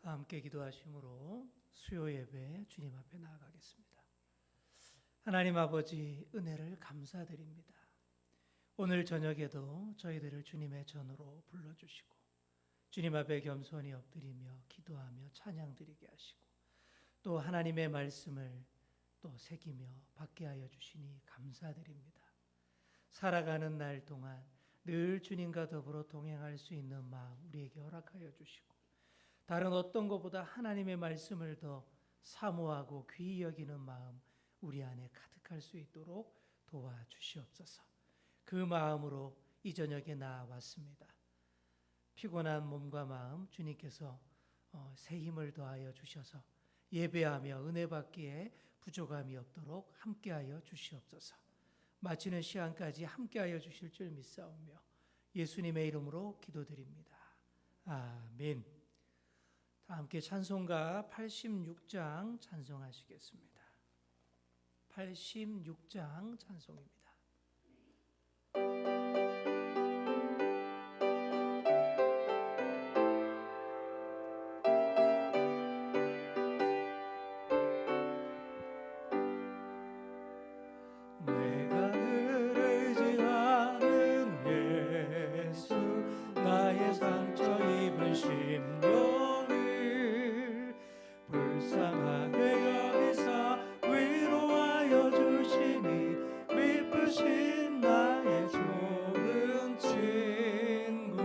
다 함께 기도하심으로 수요 예배 주님 앞에 나아가겠습니다. 하나님 아버지, 은혜를 감사드립니다. 오늘 저녁에도 저희들을 주님의 전으로 불러주시고 주님 앞에 겸손히 엎드리며 기도하며 찬양드리게 하시고 또 하나님의 말씀을 또 새기며 받게 하여 주시니 감사드립니다. 살아가는 날 동안 늘 주님과 더불어 동행할 수 있는 마음 우리에게 허락하여 주시고 다른 어떤 것보다 하나님의 말씀을 더 사모하고 귀히 여기는 마음 우리 안에 가득할 수 있도록 도와주시옵소서. 그 마음으로 이 저녁에 나아왔습니다. 피곤한 몸과 마음 주님께서 새 힘을 더하여 주셔서 예배하며 은혜 받기에 부족함이 없도록 함께하여 주시옵소서. 마치는 시간까지 함께하여 주실 줄 믿사오며 예수님의 이름으로 기도드립니다. 아멘. 다 함께 찬송가 86장 찬송하시겠습니다. 86장 찬송입니다. 내가 늘 의지하는 예수, 나의 상처 입은 심령을 불쌍하게 여기사 위로하여 주시니 미쁘신 나의 좋은 친구.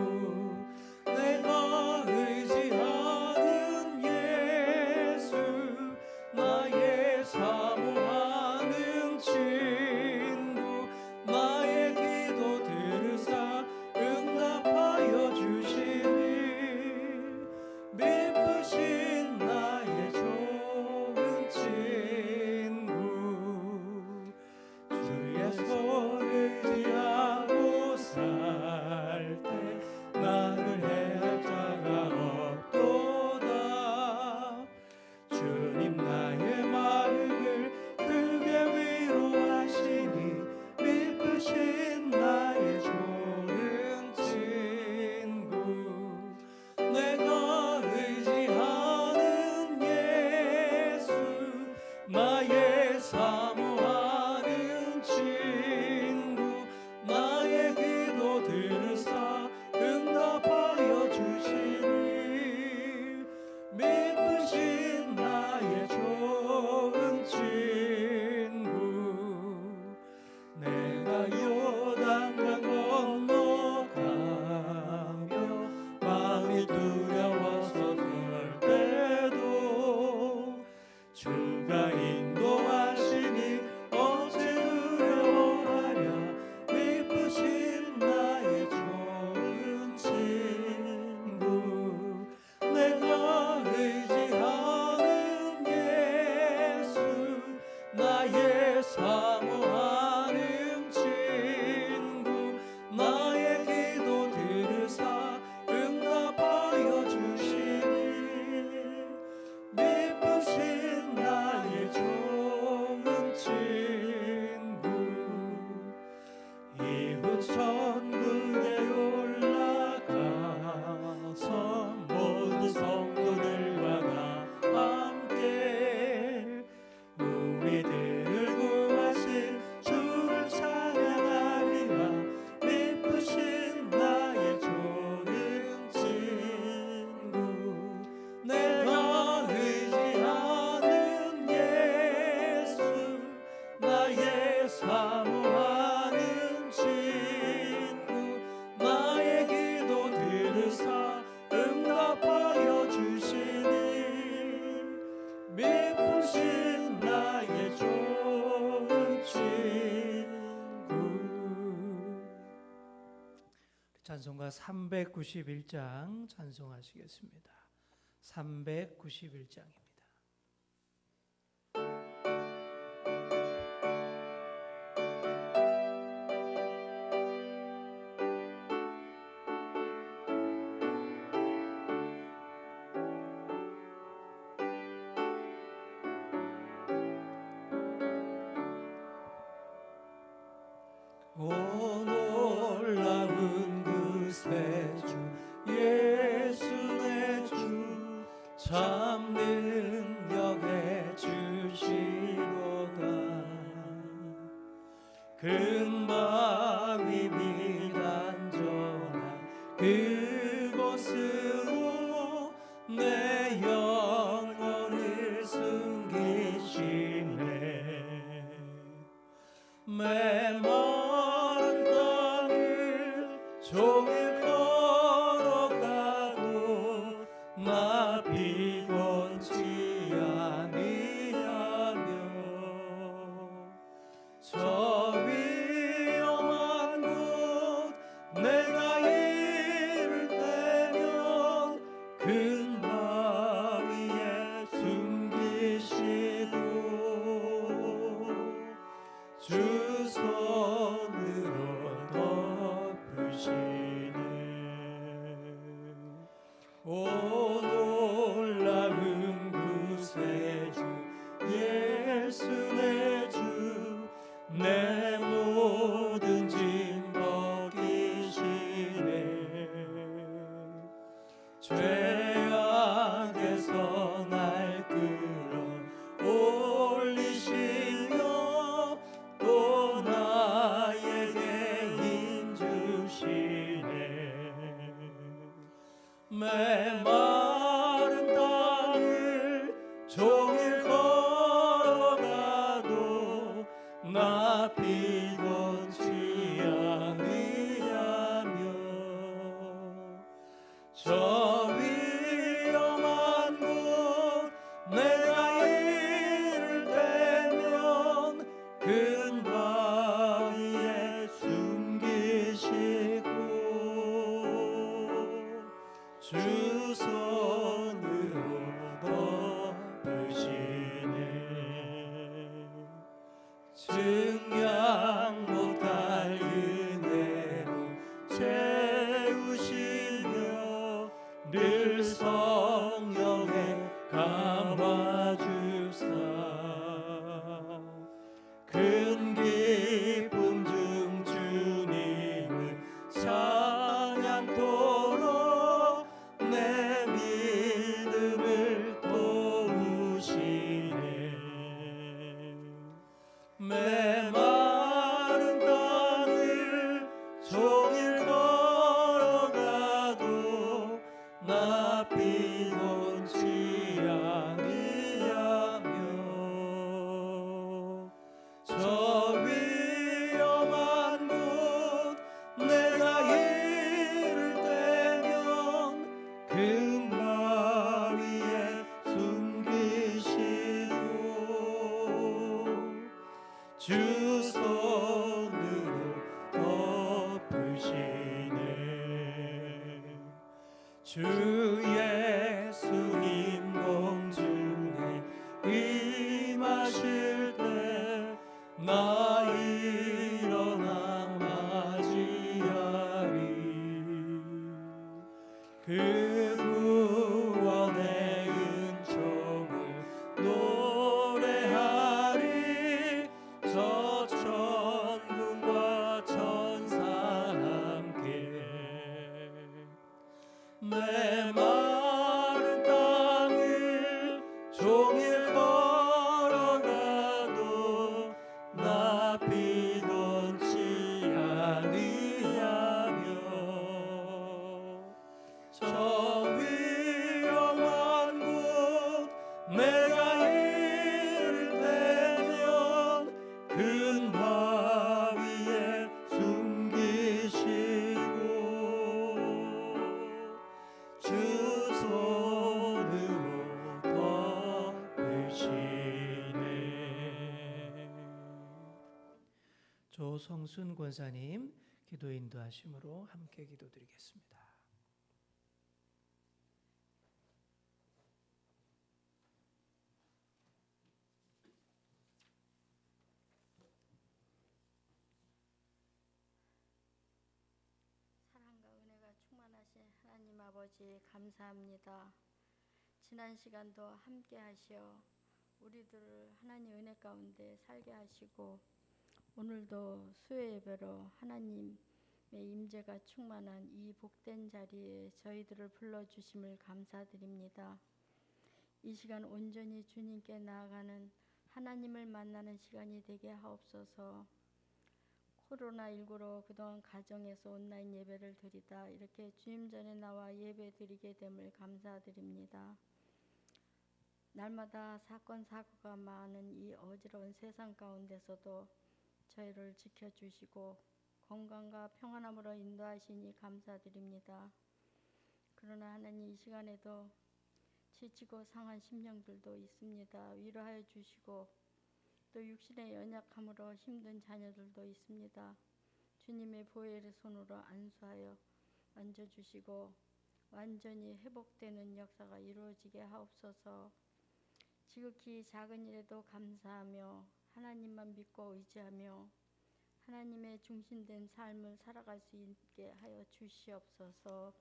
내가 의지하는 예수, 나의 사모하는 친구. 나의 기도 들으사 응답하여 주시니 미쁘신 나의 좋은 친구. 주의 손 의지하고 살 때 나를 해할 자가 없도다. 주님 나의 마음을 크게 위로하시니 미쁘신 나의 좋은 친구. 내가 의지하는 예수, 나의 사모하는 친구. 나의 기도 들으사 응답하여 주시니 미쁘신 나의 좋은 친구. 내가 요단강 건너가며 마음이 두려워서 설 때도 주가 인도하시니 어찌 두려워하랴. 미쁘신 나의 좋은 친구. 내가 의지하는 예수, 나의 사모하는 친구. 나의 기도 들으사 응답하여 주시니 미쁘신 나의 좋은 친구. 이후 천국에 올라가서 모든 성도들과 다 함께 우리들을 구하신 주를 찬양하리라. 미쁘신 나의 좋은 친구. 내가 의지하는 예수, 나의 사모하는 친구. 나의 기도 들으사 응답하여 주시니 미쁘신 나의 좋은 친구. 찬송가 391장 찬송하시겠습니다. 391장입니다. 오 놀라운 그 새 주 예수 내 주 참 능력에 주시로다. 근바위 및 안전한 그곳으로 내 영혼을 숨기시네. 메마른 땅을 종일 걸어가도 나 피곤치 아니하며 저 위험한 곳 내가 이를 때면 근바위에 숨기시고 주 손으로 덮으시네. 오 놀라운 구세주 예수 내 주 내 모든 짐 벗기시네. 죄악에서 날 끌어올리시며 또 나에게 힘 주시네. 메마른 땅을 종일 걸어가도 나 피곤치 아니하며 저 위험한 곳 내가 이를 때면 근바위에 숨기시고 주 손으로 덮으시네. 증량 못할 은혜로 채우시며 늘 성령에 감화주사 큰 기쁨 중 주님을 찬양토록 내 믿음을 도우시네. 메마른 땅을 종일 걸어가도 나 피곤치 아니하며 저 위험한 곳 내가 이를 때면 근바위에 숨기시고 주 손으로 덮으시네. 주 예수님 공중에 임하실 때 나 일어나 맞이하리. 그 구원의 은총을 노래하리. 저 천군과 천사 함께 메마른 땅을 종일 걸어가도 나 피곤치 아니하며 저 위험한 곳 내가 이를 때면 근바위에 숨기시고 주 손으로 덮으시네. 조성순 권사님 기도 인도하심으로 함께 기도드리겠습니다. 사랑과 은혜가 충만하신 하나님 아버지 감사합니다. 지난 시간도 함께 하시어 우리들을 하나님 은혜 가운데 살게 하시고 오늘도 수요 예배로 하나님의 임재가 충만한 이 복된 자리에 저희들을 불러주심을 감사드립니다. 이 시간 온전히 주님께 나아가는 하나님을 만나는 시간이 되게 하옵소서. 코로나19로 그동안 가정에서 온라인 예배를 드리다 이렇게 주님 전에 나와 예배 드리게 됨을 감사드립니다. 날마다 사건 사고가 많은 이 어지러운 세상 가운데서도 저희를 지켜주시고 건강과 평안함으로 인도하시니 감사드립니다. 그러나 하나님 이 시간에도 지치고 상한 심령들도 있습니다. 위로하여 주시고 또 육신의 연약함으로 힘든 자녀들도 있습니다. 주님의 보혈의 손으로 안수하여 만져주시고 완전히 회복되는 역사가 이루어지게 하옵소서. 지극히 작은 일에도 감사하며 하나님만 믿고 의지하며 하나님의 중심된 삶을 살아갈 수 있게 하여 주시옵소서.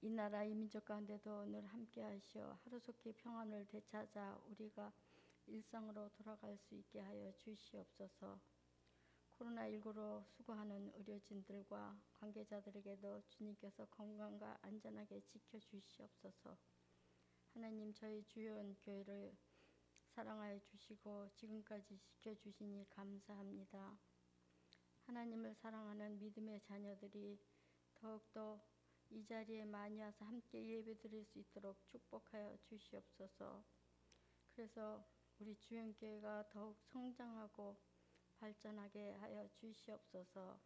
이 나라 이 민족 가운데도 늘 함께 하시어 하루속히 평안을 되찾아 우리가 일상으로 돌아갈 수 있게 하여 주시옵소서. 코로나19로 수고하는 의료진들과 관계자들에게도 주님께서 건강과 안전하게 지켜주시옵소서. 하나님 저희 주연 교회를 사랑하여 주시고 지금까지 지켜주시니 감사합니다. 하나님을 사랑하는 믿음의 자녀들이 더욱더 이 자리에 많이 와서 함께 예배드릴 수 있도록 축복하여 주시옵소서. 그래서 우리 주연교회가 더욱 성장하고 발전하게 하여 주시옵소서.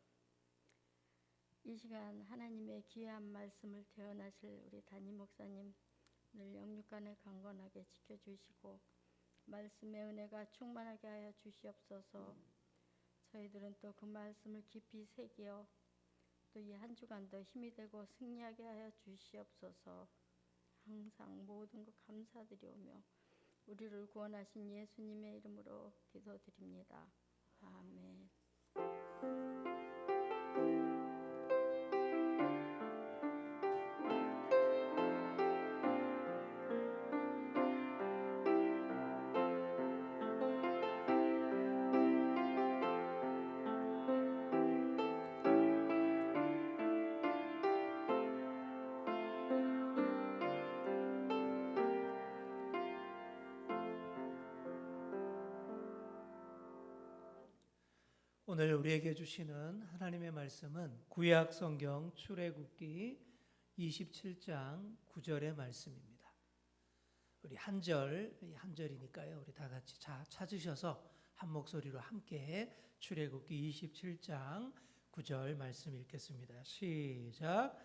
이 시간 하나님의 귀한 말씀을 대언하실 우리 담임 목사님 늘 영육간에 강건하게 지켜주시고 말씀의 은혜가 충만하게 하여 주시옵소서. 저희들은 또 그 말씀을 깊이 새기어 또 이 한 주간도 힘이 되고 승리하게 하여 주시옵소서. 항상 모든 것 감사드리오며 우리를 구원하신 예수님의 이름으로 기도드립니다. 아멘. 오늘 우리에게 주시는 하나님의 말씀은 구약 성경 출애굽기 27장 9절의 말씀입니다. 우리 한 절이니까요. 우리 다 같이 찾으셔서 한 목소리로 함께 출애굽기 27장 9절 말씀 읽겠습니다. 시작.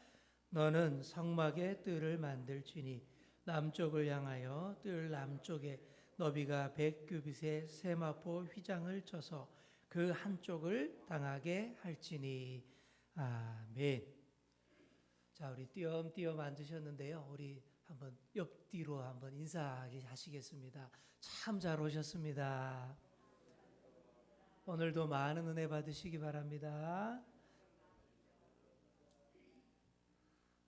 너는 성막에 뜰을 만들지니 남쪽을 향하여 뜰 남쪽에 너비가 100규빗의 세마포 휘장을 쳐서 그 한쪽을 당하게 할지니. 아멘. 자, 우리 띄엄띄엄 앉으셨는데요. 우리 한번 옆뒤로 한번 인사하시겠습니다. 참 잘 오셨습니다. 오늘도 많은 은혜 받으시기 바랍니다.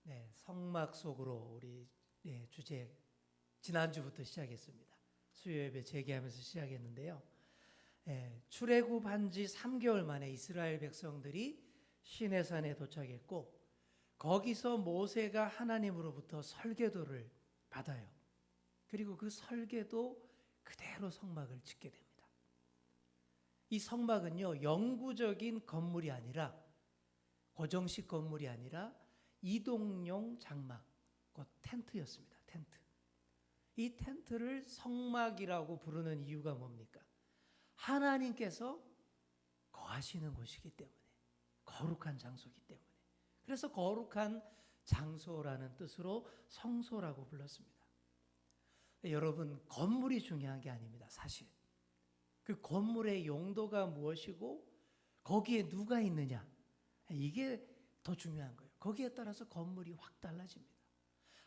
네, 성막 속으로 우리 주제 지난주부터 시작했습니다. 수요예배 재개하면서 시작했는데요. 출애굽한 지 3개월 만에 이스라엘 백성들이 시내산에 도착했고 거기서 모세가 하나님으로부터 설계도를 받아요. 그리고 그 설계도 그대로 성막을 짓게 됩니다. 이 성막은요, 영구적인 건물이 아니라 고정식 건물이 아니라 이동용 장막, 곧 텐트였습니다. 텐트. 이 텐트를 성막이라고 부르는 이유가 뭡니까? 하나님께서 거하시는 곳이기 때문에, 거룩한 장소이기 때문에. 그래서 거룩한 장소라는 뜻으로 성소라고 불렀습니다. 여러분, 건물이 중요한 게 아닙니다. 사실 그 건물의 용도가 무엇이고 거기에 누가 있느냐, 이게 더 중요한 거예요. 거기에 따라서 건물이 확 달라집니다.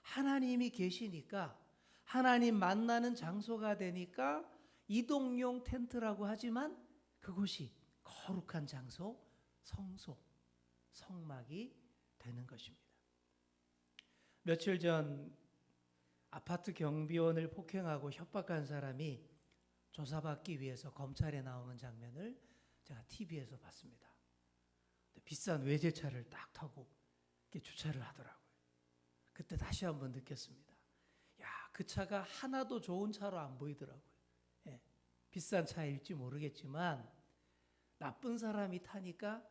하나님이 계시니까, 하나님 만나는 장소가 되니까 이동용 텐트라고 하지만 그곳이 거룩한 장소, 성소, 성막이 되는 것입니다. 며칠 전 아파트 경비원을 폭행하고 협박한 사람이 조사받기 위해서 검찰에 나오는 장면을 제가 TV에서 봤습니다. 비싼 외제차를 딱 타고 이렇게 주차를 하더라고요. 그때 다시 한번 느꼈습니다. 야, 그 차가 하나도 좋은 차로 안 보이더라고요. 예, 비싼 차일지 모르겠지만 나쁜 사람이 타니까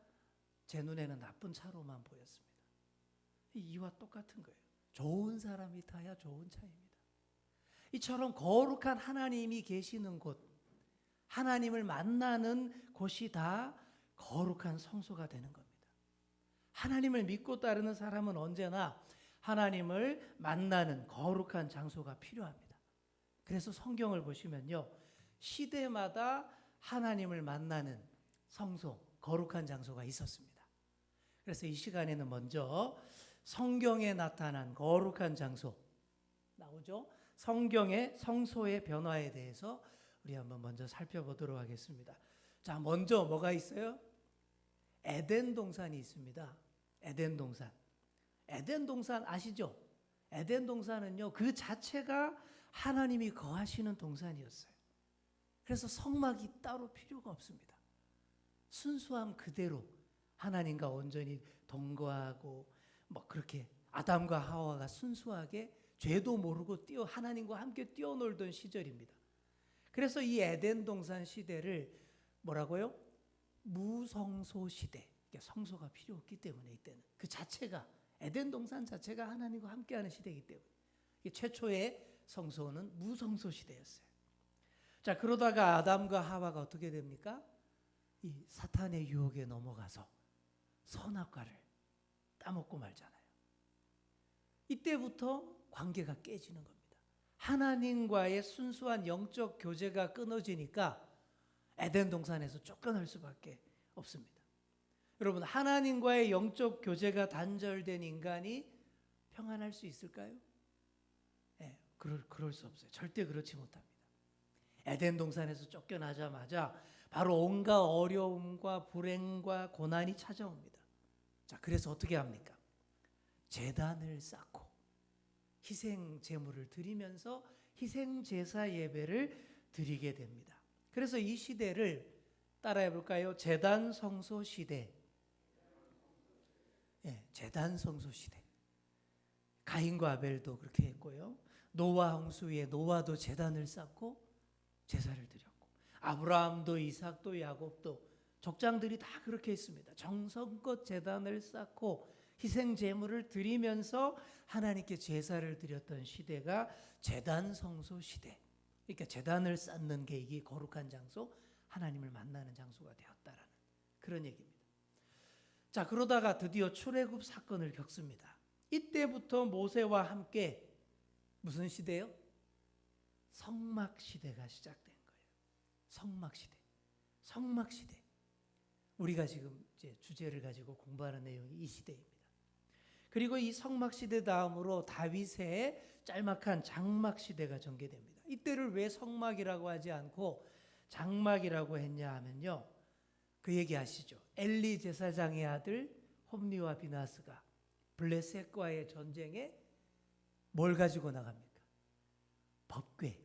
제 눈에는 나쁜 차로만 보였습니다. 이와 똑같은 거예요. 좋은 사람이 타야 좋은 차입니다. 이처럼 거룩한 하나님이 계시는 곳, 하나님을 만나는 곳이 다 거룩한 성소가 되는 겁니다. 하나님을 믿고 따르는 사람은 언제나 하나님을 만나는 거룩한 장소가 필요합니다. 그래서 성경을 보시면요, 시대마다 하나님을 만나는 성소, 거룩한 장소가 있었습니다. 그래서 이 시간에는 먼저 성경에 나타난 거룩한 장소 나오죠. 성경의 성소의 변화에 대해서 우리 한번 먼저 살펴보도록 하겠습니다. 자, 먼저 뭐가 있어요? 에덴 동산이 있습니다. 에덴 동산. 에덴 동산 아시죠? 에덴 동산은요, 그 자체가 하나님이 거하시는 동산이었어요. 그래서 성막이 따로 필요가 없습니다. 순수함 그대로 하나님과 온전히 동거하고 뭐 그렇게 아담과 하와가 순수하게 죄도 모르고 하나님과 함께 뛰어놀던 시절입니다. 그래서 이 에덴 동산 시대를 뭐라고요? 무성소 시대. 성소가 필요 없기 때문에 이때는 그 자체가 에덴 동산 자체가 하나님과 함께하는 시대이기 때문에 최초의 성소는 무성소 시대였어요. 자, 그러다가 아담과 하와가 어떻게 됩니까? 이 사탄의 유혹에 넘어가서 선악과를 따먹고 말잖아요. 이때부터 관계가 깨지는 겁니다. 하나님과의 순수한 영적 교제가 끊어지니까 에덴 동산에서 쫓겨날 수밖에 없습니다. 여러분, 하나님과의 영적 교제가 단절된 인간이 평안할 수 있을까요? 네, 그럴 수 없어요. 절대 그렇지 못합니다. 에덴 동산에서 쫓겨나자마자 바로 온갖 어려움과 불행과 고난이 찾아옵니다. 자, 그래서 어떻게 합니까? 제단을 쌓고 희생 제물을 드리면서 희생 제사 예배를 드리게 됩니다. 그래서 이 시대를 따라해 볼까요? 제단 성소 시대. 예, 제단 성소 시대. 가인과 아벨도 그렇게 했고요. 노아 홍수에 노아도 제단을 쌓고 제사를 드렸고, 아브라함도 이삭도 야곱도 족장들이 다 그렇게 했습니다. 정성껏 제단을 쌓고 희생 제물을 드리면서 하나님께 제사를 드렸던 시대가 제단 성소 시대. 그러니까 제단을 쌓는 게 이게 거룩한 장소, 하나님을 만나는 장소가 되었다라는 그런 얘기입니다. 자, 그러다가 드디어 출애굽 사건을 겪습니다. 이때부터 모세와 함께 무슨 시대요? 성막 시대가 시작된 거예요. 성막 시대. 성막 시대. 우리가 지금 이제 주제를 가지고 공부하는 내용이 이 시대입니다. 그리고 이 성막 시대 다음으로 다윗의 짤막한 장막 시대가 전개됩니다. 이때를 왜 성막이라고 하지 않고 장막이라고 했냐 하면요, 그 얘기 아시죠? 엘리 제사장의 아들 홈리와 비나스가 블레셋과의 전쟁에 뭘 가지고 나갑니까? 법궤.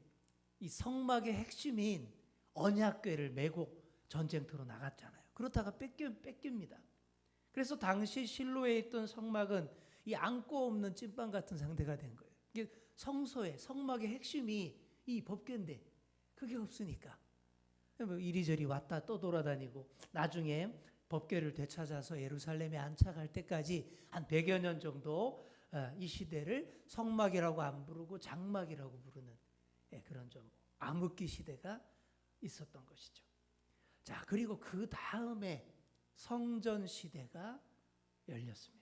이 성막의 핵심인 언약궤를 메고 전쟁터로 나갔잖아요. 그렇다가 뺏깁니다. 그래서 당시 실로에 있던 성막은 이 안고 없는 찐빵 같은 상태가 된 거예요. 이게 성소의 성막의 핵심이 이 법궤인데 그게 없으니까 이리저리 왔다 또 돌아다니고 나중에 법궤를 되찾아서 예루살렘에 안착할 때까지 한 100여 년 정도 이 시대를 성막이라고 안 부르고 장막이라고 부르는 그런 좀 암흑기 시대가 있었던 것이죠. 자, 그리고 그 다음에 성전 시대가 열렸습니다.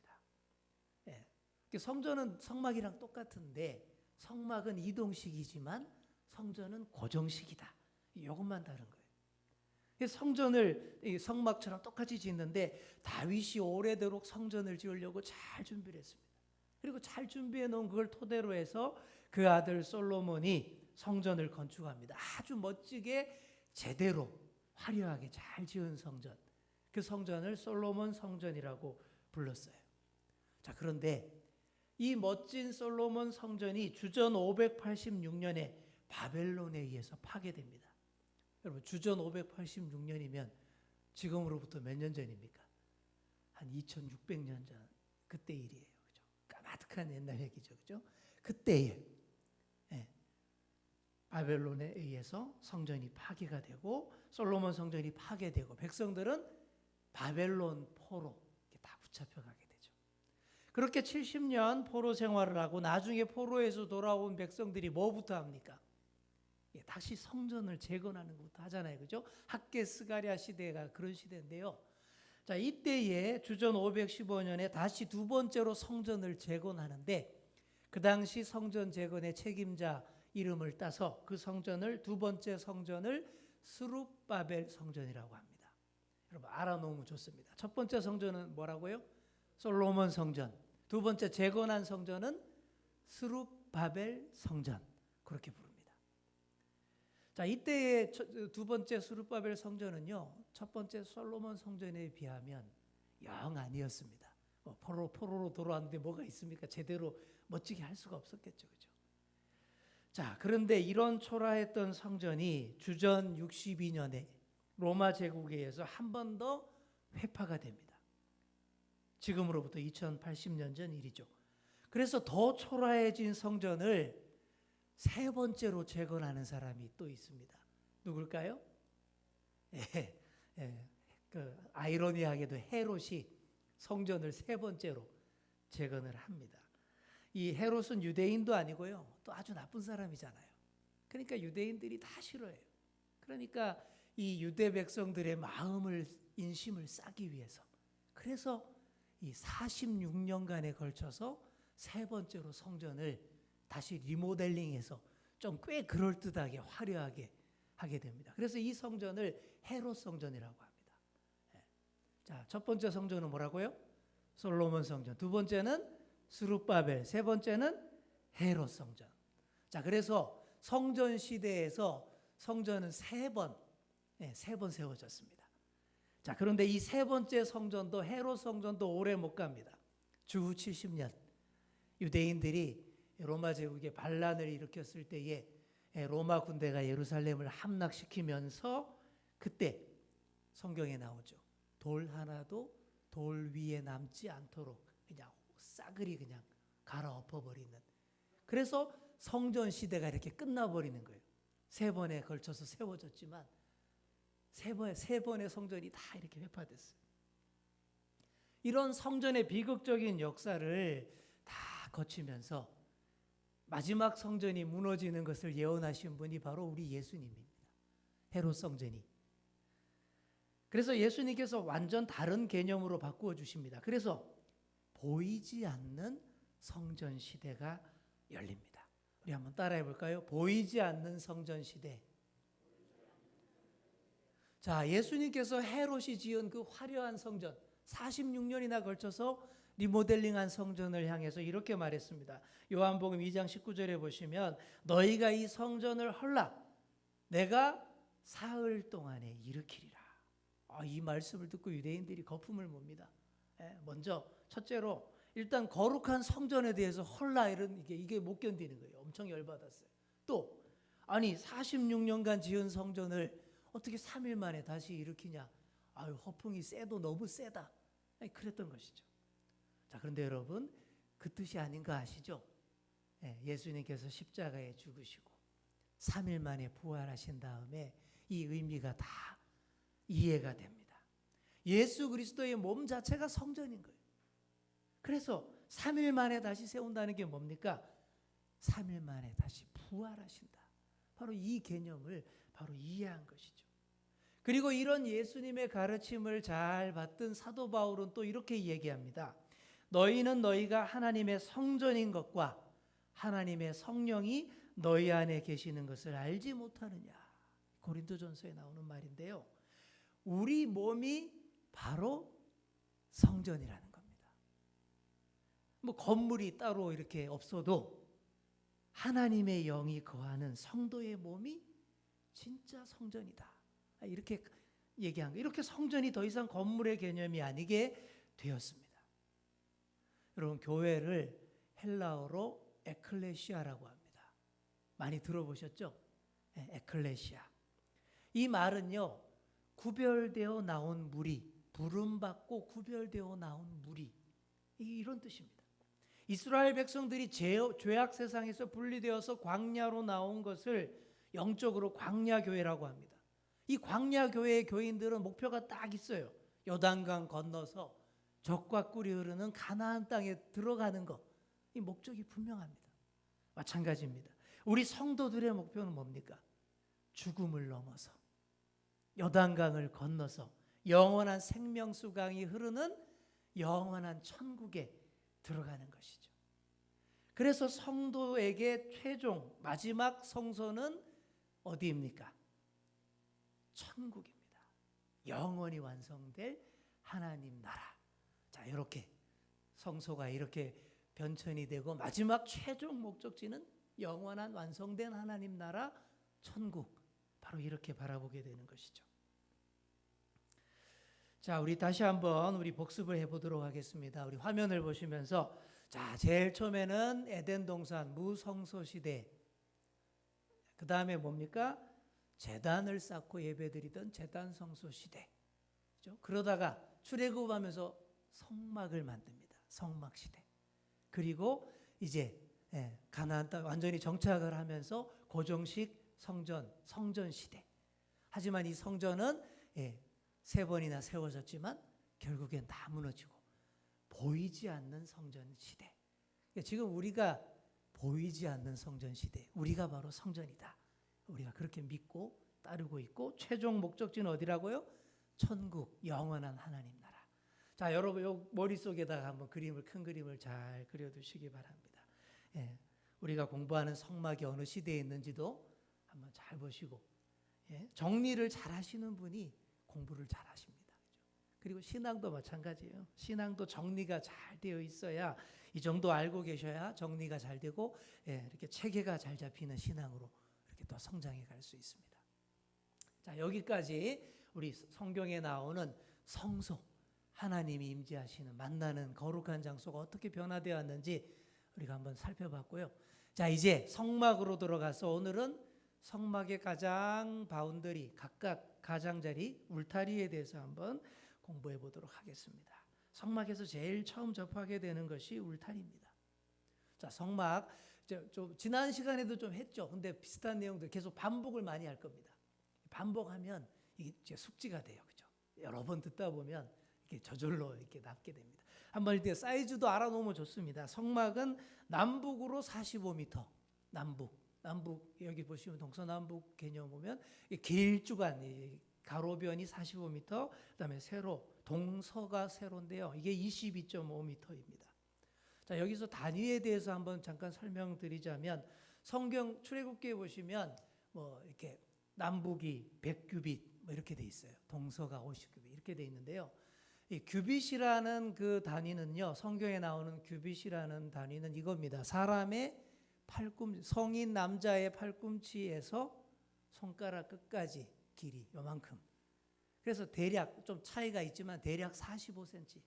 성전은 성막이랑 똑같은데 성막은 이동식이지만 성전은 고정식이다. 이것만 다른 거예요. 성전을 성막처럼 똑같이 짓는데 다윗이 오래도록 성전을 지으려고 잘 준비를 했습니다. 그리고 잘 준비해 놓은 그걸 토대로 해서 그 아들 솔로몬이 성전을 건축합니다. 아주 멋지게 제대로 화려하게 잘 지은 성전. 그 성전을 솔로몬 성전이라고 불렀어요. 자, 그런데 이 멋진 솔로몬 성전이 주전 586년에 바벨론에 의해서 파괴됩니다. 여러분, 주전 586년이면 지금으로부터 몇 년 전입니까? 한 2600년 전 그때 일이에요. 그죠? 까마득한 옛날 얘기죠. 그죠? 그때에 바벨론에 의해서 성전이 파괴가 되고 솔로몬 성전이 파괴되고 백성들은 바벨론 포로 다 붙잡혀가게 되죠. 그렇게 70년 포로 생활을 하고 나중에 포로에서 돌아온 백성들이 뭐부터 합니까? 다시 성전을 재건하는 것부터 하잖아요. 그죠? 학개 스가랴 시대가 그런 시대인데요. 자, 이때에 주전 515년에 다시 두 번째로 성전을 재건하는데 그 당시 성전 재건의 책임자 이름을 따서 그 성전을 두 번째 성전을 스룹바벨 성전이라고 합니다. 여러분 알아놓으면 좋습니다. 첫 번째 성전은 뭐라고요? 솔로몬 성전. 두 번째 재건한 성전은 스룹바벨 성전. 그렇게 부릅니다. 자, 이때의 두 번째 스룹바벨 성전은요, 첫 번째 솔로몬 성전에 비하면 영 아니었습니다. 포로로 돌아왔는데 뭐가 있습니까? 제대로 멋지게 할 수가 없었겠죠, 그죠? 자, 그런데 이런 초라했던 성전이 주전 62년에 로마 제국에 의해서 한 번 더 회파가 됩니다. 지금으로부터 2080년 전 일이죠. 그래서 더 초라해진 성전을 세 번째로 재건하는 사람이 또 있습니다. 누굴까요? 아이러니하게도 헤롯이 성전을 세 번째로 재건을 합니다. 이 헤롯은 유대인도 아니고요, 또 아주 나쁜 사람이잖아요. 그러니까 유대인들이 다 싫어해요. 그러니까 이 유대 백성들의 마음을 인심을 싸기 위해서, 그래서 이 46년간에 걸쳐서 세 번째로 성전을 다시 리모델링해서 좀 꽤 그럴듯하게 화려하게 하게 됩니다. 그래서 이 성전을 헤롯 성전이라고 합니다. 자, 첫 번째 성전은 뭐라고요? 솔로몬 성전. 두 번째는 스룹바벨. 세 번째는 헤롯 성전. 자, 그래서 성전 시대에서 성전은 세 번 세워졌습니다. 자, 그런데 이 세 번째 성전도 헤롯 성전도 오래 못 갑니다. 주후 70년 유대인들이 로마 제국에 반란을 일으켰을 때에 로마 군대가 예루살렘을 함락시키면서 그때 성경에 나오죠. 돌 하나도 돌 위에 남지 않도록 그냥 싸그리 그냥 갈아엎어버리는. 그래서 성전 시대가 이렇게 끝나버리는 거예요. 세 번에 걸쳐서 세워졌지만 세 번의 성전이 다 이렇게 회파됐어요. 이런 성전의 비극적인 역사를 다 거치면서 마지막 성전이 무너지는 것을 예언하신 분이 바로 우리 예수님입니다. 헤롯 성전이. 그래서 예수님께서 완전 다른 개념으로 바꾸어 주십니다. 그래서 보이지 않는 성전 시대가 열립니다. 우리 한번 따라해 볼까요? 보이지 않는 성전 시대. 자, 예수님께서 헤롯이 지은 그 화려한 성전, 46년이나 걸쳐서 리모델링한 성전을 향해서 이렇게 말했습니다. 요한복음 2장 19절에 보시면 너희가 이 성전을 헐라 내가 사흘 동안에 일으키리라. 이 말씀을 듣고 유대인들이 거품을 봅니다. 먼저 첫째로 일단 거룩한 성전에 대해서 헐라 이런 이게 못 견디는 거예요. 엄청 열받았어요. 또 아니 46년간 지은 성전을 어떻게 3일 만에 다시 일으키냐. 허풍이 세도 너무 세다. 그랬던 것이죠. 자, 그런데 여러분 그 뜻이 아닌 거 아시죠? 예수님께서 십자가에 죽으시고 3일 만에 부활하신 다음에 이 의미가 다 이해가 됩니다. 예수 그리스도의 몸 자체가 성전인 거예요. 그래서 3일 만에 다시 세운다는 게 뭡니까? 3일 만에 다시 부활하신다. 바로 이 개념을 바로 이해한 것이죠. 그리고 이런 예수님의 가르침을 잘 받던 사도 바울은 또 이렇게 얘기합니다. 너희는 너희가 하나님의 성전인 것과 하나님의 성령이 너희 안에 계시는 것을 알지 못하느냐. 고린도전서에 나오는 말인데요. 우리 몸이 바로 성전이라는 겁니다. 뭐 건물이 따로 이렇게 없어도 하나님의 영이 거하는 성도의 몸이 진짜 성전이다. 이렇게 얘기한 거예요. 이렇게 성전이 더 이상 건물의 개념이 아니게 되었습니다. 여러분 교회를 헬라어로 에클레시아라고 합니다. 많이 들어보셨죠? 에클레시아. 이 말은요. 구별되어 나온 무리, 부름받고 구별되어 나온 무리, 이런 뜻입니다. 이스라엘 백성들이 죄악 세상에서 분리되어서 광야로 나온 것을 영적으로 광야 교회라고 합니다. 이 광야 교회의 교인들은 목표가 딱 있어요. 요단강 건너서 적과 꿀이 흐르는 가나안 땅에 들어가는 것. 이 목적이 분명합니다. 마찬가지입니다. 우리 성도들의 목표는 뭡니까? 죽음을 넘어서 요단강을 건너서 영원한 생명수강이 흐르는 영원한 천국에 들어가는 것이죠. 그래서 성도에게 최종 마지막 성소는 어디입니까? 천국입니다. 영원히 완성될 하나님 나라. 자, 이렇게 성소가 이렇게 변천이 되고 마지막 최종 목적지는 영원한 완성된 하나님 나라 천국. 바로 이렇게 바라보게 되는 것이죠. 자, 우리 다시 한번 우리 복습을 해보도록 하겠습니다. 우리 화면을 보시면서 자, 제일 처음에는 에덴 동산 무성소 시대. 그 다음에 뭡니까? 제단을 쌓고 예배드리던 제단 성소 시대. 그렇죠? 그러다가 출애굽하면서 성막을 만듭니다. 성막 시대. 그리고 이제 가나안 땅 완전히 정착을 하면서 고정식 성전 시대. 하지만 이 성전은 3번이나 세워졌지만 결국엔 다 무너지고 보이지 않는 성전 시대. 지금 우리가 보이지 않는 성전 시대. 우리가 바로 성전이다. 우리가 그렇게 믿고 따르고 있고 최종 목적지는 어디라고요? 천국, 영원한 하나님 나라. 자, 여러분 요 머릿속에다가 한번 큰 그림을 잘 그려두시기 바랍니다. 우리가 공부하는 성막이 어느 시대에 있는지도 한번 잘 보시고 정리를 잘 하시는 분이 공부를 잘 하십니다. 그리고 신앙도 마찬가지예요. 신앙도 정리가 잘 되어 있어야 이 정도 알고 계셔야 정리가 잘 되고 이렇게 체계가 잘 잡히는 신앙으로 이렇게 또 성장해 갈 수 있습니다. 자, 여기까지 우리 성경에 나오는 성소, 하나님이 임재하시는 만나는 거룩한 장소가 어떻게 변화되어 왔는지 우리가 한번 살펴봤고요. 자, 이제 성막으로 들어가서 오늘은 성막의 가장 바운더리, 각각 가장자리, 울타리에 대해서 한번 공부해 보도록 하겠습니다. 성막에서 제일 처음 접하게 되는 것이 울타리입니다. 자, 성막 좀 지난 시간에도 좀 했죠. 근데 비슷한 내용들 계속 반복을 많이 할 겁니다. 반복하면 이게 숙지가 돼요, 그죠? 여러 번 듣다 보면 이렇게 저절로 이렇게 남게 됩니다. 한번 이렇게 사이즈도 알아놓으면 좋습니다. 성막은 남북으로 45m, 남북 여기 보시면 동서남북 개념 보면 길쭉한 가로변이 45m, 그다음에 세로 동서가 세로인데요. 이게 22.5m입니다. 자, 여기서 단위에 대해서 한번 잠깐 설명드리자면 성경 출애굽기에 보시면 뭐 이렇게 남북이 100규빗 뭐 이렇게 돼 있어요. 동서가 50규빗 이렇게 돼 있는데요. 이 규빗이라는 그 단위는요. 성경에 나오는 규빗이라는 단위는 이겁니다. 사람의 팔꿈치, 성인 남자의 팔꿈치에서 손가락 끝까지 길이 요만큼. 그래서 대략 좀 차이가 있지만 대략 45cm.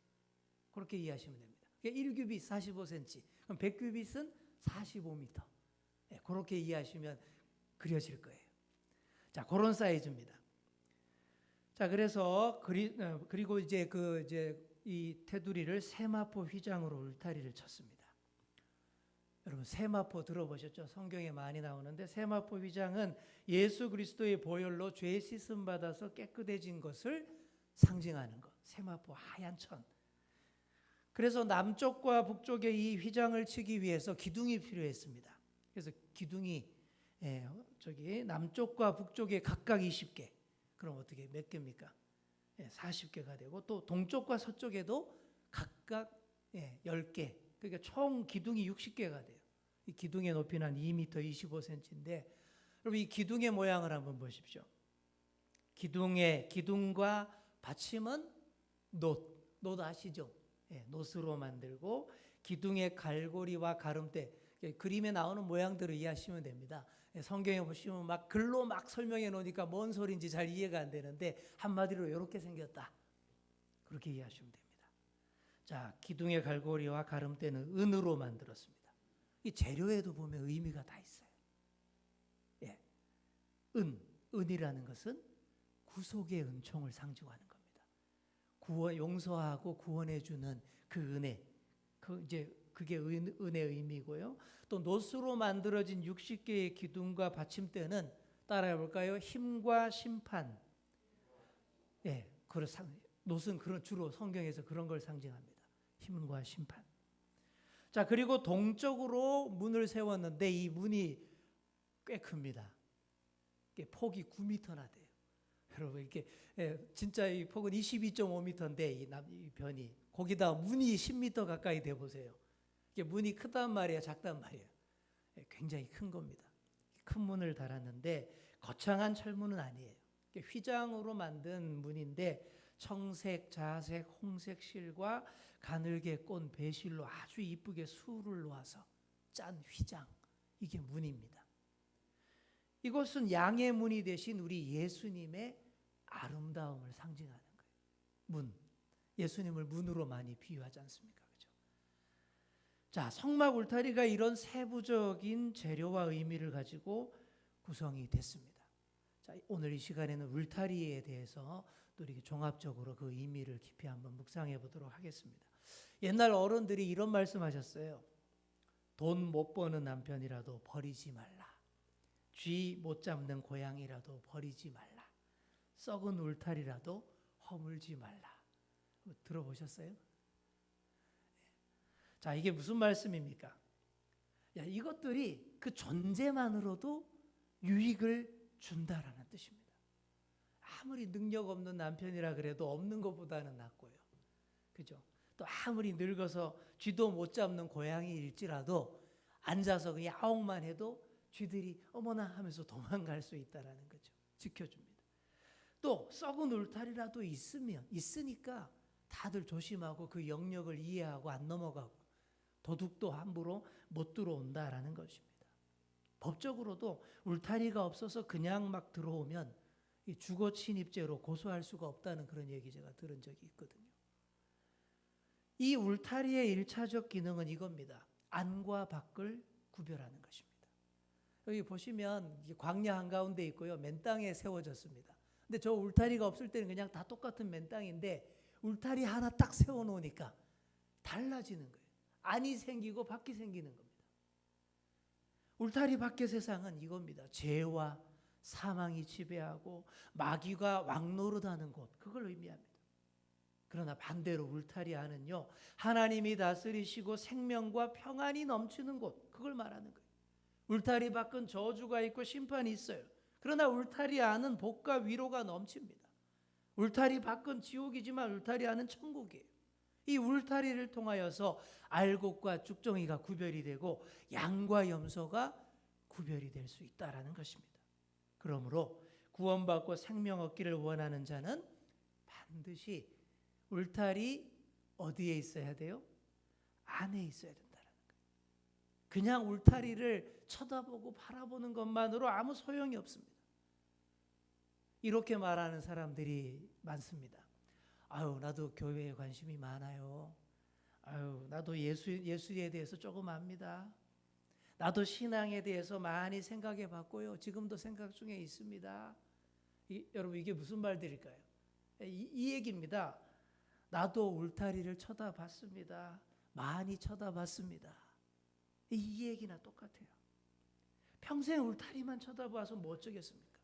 그렇게 이해하시면 됩니다. 1규빗 45cm. 그럼 100규빗은 45m. 그렇게 이해하시면 그려질 거예요. 자, 그런 사이즈입니다. 자, 그래서 그리고 이제 이 테두리를 세마포 휘장으로 울타리를 쳤습니다. 여러분 세마포 들어보셨죠? 성경에 많이 나오는데 세마포 휘장은 예수 그리스도의 보혈로 죄 씻음 받아서 깨끗해진 것을 상징하는 것. 세마포 하얀 천. 그래서 남쪽과 북쪽에 이 휘장을 치기 위해서 기둥이 필요했습니다. 그래서 기둥이 남쪽과 북쪽에 각각 20개. 그럼 어떻게 몇 개입니까? 40개가 되고 또 동쪽과 서쪽에도 각각 10개. 그러니까 총 기둥이 60개가 돼요. 이 기둥의 높이는 한 2m 25cm인데 여러분 이 기둥의 모양을 한번 보십시오. 기둥과 받침은 놋 아시죠? 놋으로 만들고 기둥의 갈고리와 가름대 그림에 나오는 모양대로 이해하시면 됩니다. 성경에 보시면 막 글로 막 설명해 놓으니까 뭔 소리인지 잘 이해가 안 되는데 한마디로 이렇게 생겼다. 그렇게 이해하시면 됩니다. 자, 기둥의 갈고리와 가름대는 은으로 만들었습니다. 이 재료에도 보면 의미가 다 있어요. 은이라는 것은 구속의 은총을 상징하는 겁니다. 용서하고 구원해 주는 그 은혜. 그게 은의 의미고요. 또 놋으로 만들어진 60개의 기둥과 받침대는 따라해 볼까요? 힘과 심판. 예, 놋은 주로 성경에서 그런 걸 상징합니다. 힘과 심판. 자, 그리고 동쪽으로 문을 세웠는데 이 문이 꽤 큽니다. 폭이 9m나 돼요. 여러분 이렇게 진짜 이 폭은 22.5m인데 이 변이 거기다 문이 10m 가까이 돼 보세요. 이게 문이 크단 말이에요, 작단 말이에요. 굉장히 큰 겁니다. 큰 문을 달았는데 거창한 철문은 아니에요. 휘장으로 만든 문인데 청색, 자색, 홍색 실과 가늘게 꼰 배실로 아주 이쁘게 수를 놓아서 짠 휘장, 이게 문입니다. 이것은 양의 문이 되신 우리 예수님의 아름다움을 상징하는 거예요. 문, 예수님을 문으로 많이 비유하지 않습니까? 그렇죠? 자, 성막 울타리가 이런 세부적인 재료와 의미를 가지고 구성이 됐습니다. 자, 오늘 이 시간에는 울타리에 대해서 또 이렇게 종합적으로 그 의미를 깊이 한번 묵상해 보도록 하겠습니다. 옛날 어른들이 이런 말씀하셨어요. 돈 못 버는 남편이라도 버리지 말라. 쥐 못 잡는 고양이라도 버리지 말라. 썩은 울타리라도 허물지 말라. 들어보셨어요? 자, 이게 무슨 말씀입니까? 야, 이것들이 그 존재만으로도 유익을 준다라는 뜻입니다. 아무리 능력 없는 남편이라 그래도 없는 것보다는 낫고요. 그죠? 또 아무리 늙어서 쥐도 못 잡는 고양이일지라도 앉아서 그 야옹만 해도 쥐들이 어머나 하면서 도망갈 수 있다라는 거죠. 지켜줍니다. 또 썩은 울타리라도 있으니까 다들 조심하고 그 영역을 이해하고 안 넘어가고 도둑도 함부로 못 들어온다라는 것입니다. 법적으로도 울타리가 없어서 그냥 막 들어오면 주거 침입죄로 고소할 수가 없다는 그런 얘기 제가 들은 적이 있거든요. 이 울타리의 1차적 기능은 이겁니다. 안과 밖을 구별하는 것입니다. 여기 보시면 광야 한가운데 있고요. 맨 땅에 세워졌습니다. 근데 저 울타리가 없을 때는 그냥 다 똑같은 맨 땅인데 울타리 하나 딱 세워놓으니까 달라지는 거예요. 안이 생기고 밖이 생기는 겁니다. 울타리 밖의 세상은 이겁니다. 죄와 사망이 지배하고 마귀가 왕노릇하는 곳, 그걸 의미합니다. 그러나 반대로 울타리 안은요, 하나님이 다스리시고 생명과 평안이 넘치는 곳, 그걸 말하는 거예요. 울타리 밖은 저주가 있고 심판이 있어요. 그러나 울타리 안은 복과 위로가 넘칩니다. 울타리 밖은 지옥이지만 울타리 안은 천국이에요. 이 울타리를 통하여서 알곡과 쭉정이가 구별이 되고 양과 염소가 구별이 될 수 있다라는 것입니다. 그러므로 구원받고 생명 얻기를 원하는 자는 반드시 울타리 어디에 있어야 돼요? 안에 있어야 된다는 거예요. 그냥 울타리를 쳐다보고 바라보는 것만으로 아무 소용이 없습니다. 이렇게 말하는 사람들이 많습니다. 아유, 나도 교회에 관심이 많아요. 아유, 나도 예수에 대해서 조금 압니다. 나도 신앙에 대해서 많이 생각해 봤고요. 지금도 생각 중에 있습니다. 여러분, 이게 무슨 말들일까요? 이 얘기입니다. 나도 울타리를 쳐다봤습니다. 많이 쳐다봤습니다. 이 얘기나 똑같아요. 평생 울타리만 쳐다봐서 뭐 어쩌겠습니까?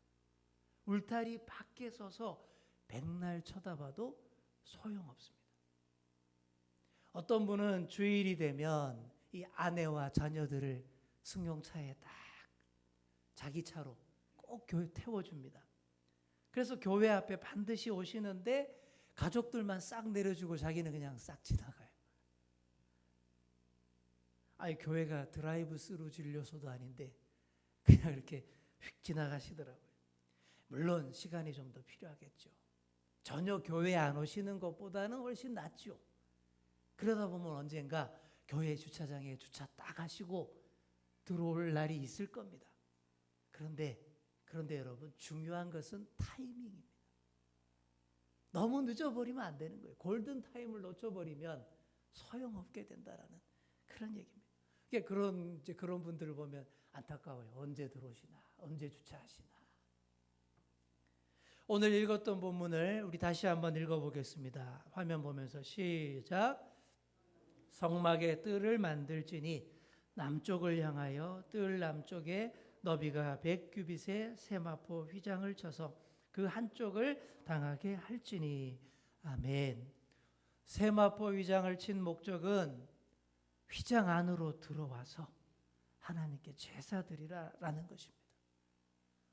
울타리 밖에 서서 백날 쳐다봐도 소용없습니다. 어떤 분은 주일이 되면 이 아내와 자녀들을 승용차에 딱 자기 차로 꼭 교회 태워줍니다. 그래서 교회 앞에 반드시 오시는데 가족들만 싹 내려주고 자기는 그냥 싹 지나가요. 아니, 교회가 드라이브 스루 진료소도 아닌데 그냥 이렇게 휙 지나가시더라고요. 물론 시간이 좀 더 필요하겠죠. 전혀 교회 안 오시는 것보다는 훨씬 낫죠. 그러다 보면 언젠가 교회 주차장에 주차 딱 하시고 들어올 날이 있을 겁니다. 그런데 여러분, 중요한 것은 타이밍입니다. 너무 늦어버리면 안 되는 거예요. 골든 타임을 놓쳐버리면 소용없게 된다라는 그런 얘기입니다. 그러니까 그런 분들을 보면 안타까워요. 언제 들어오시나, 언제 주차하시나. 오늘 읽었던 본문을 우리 다시 한번 읽어보겠습니다. 화면 보면서 시작. 성막의 뜰을 만들지니 남쪽을 향하여 뜰 남쪽에 너비가 100규빗의 세마포 휘장을 쳐서 그 한쪽을 당하게 할지니. 아멘. 세마포 휘장을 친 목적은 휘장 안으로 들어와서 하나님께 제사드리라라는 것입니다.